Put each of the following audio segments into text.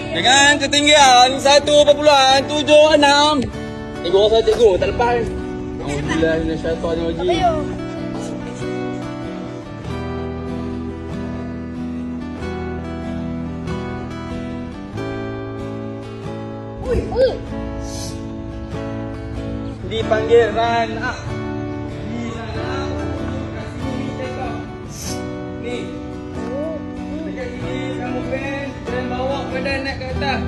Dengan ketinggian 1.76. Cikgu rasa cikgu tak lepas. Alhamdulillah ni syaitan ni. Dipanggil run up. Di sana kat sini tengok. Ni. Dekat sini kamu bend dan bawa badan naik ke atas.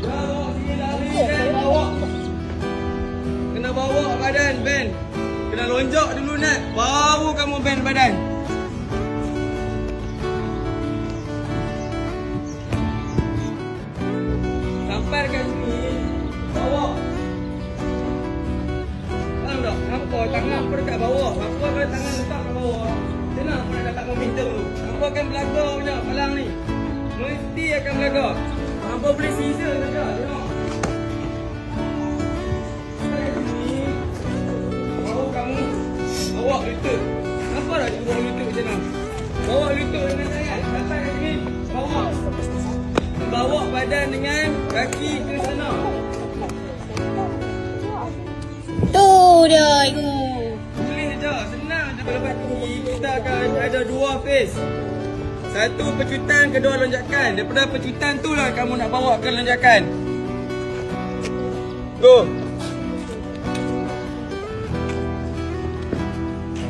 Bawa sini lari dan bawa. Kena bawa badan bend. Kena lonjak dulu nak. Baru kamu bend badan. Sampai kat sini bawa. Nampak tangan aku dekat bawah. Aku akan tangan letak kat bawah. Macam mana aku nak letak momentum tu? Aku akan belaga punya palang ni. Mesti akan belaga. Hampa boleh sisa saja. Tengok. Sampai sini. Baru kamu bawa lutut. Nampak tak cikgu bawa lutut macam mana? Bawa lutut dengan tangan. Sampai kat sini. Bawa. Bawa badan dengan kaki ke sana. Tu dia ibu. Boleh je, senang je berlepas tinggi. Kita akan ada dua phase. Satu pecutan, kedua lonjakan. Daripada pecutan tu lah kamu nak bawa ke lonjakan. Go.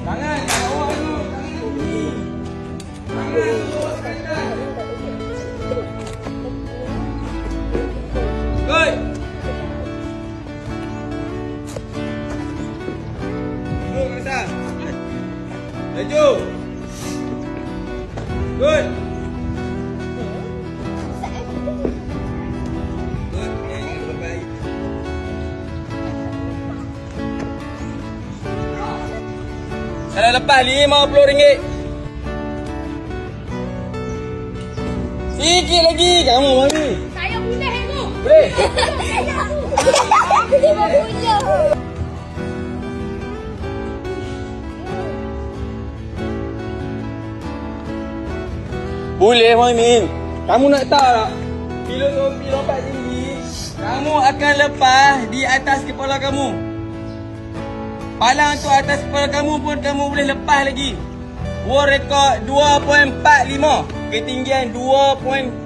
Tangan, bawa dulu. Tangan ni. Tangan bawa ke atas. Good. Laju. Good. Good. Baik. Kalau lepas RM50. Sikit lagi. Kamu mami. Saya boleh tu. Boleh? Saya boleh. Boleh Muhammad. Kamu nak tahu tak? Filosofi lompat tinggi, kamu akan lepas di atas kepala kamu. Palang tu atas kepala kamu pun kamu boleh lepas lagi. World record 2.45. Ketinggian 2.45.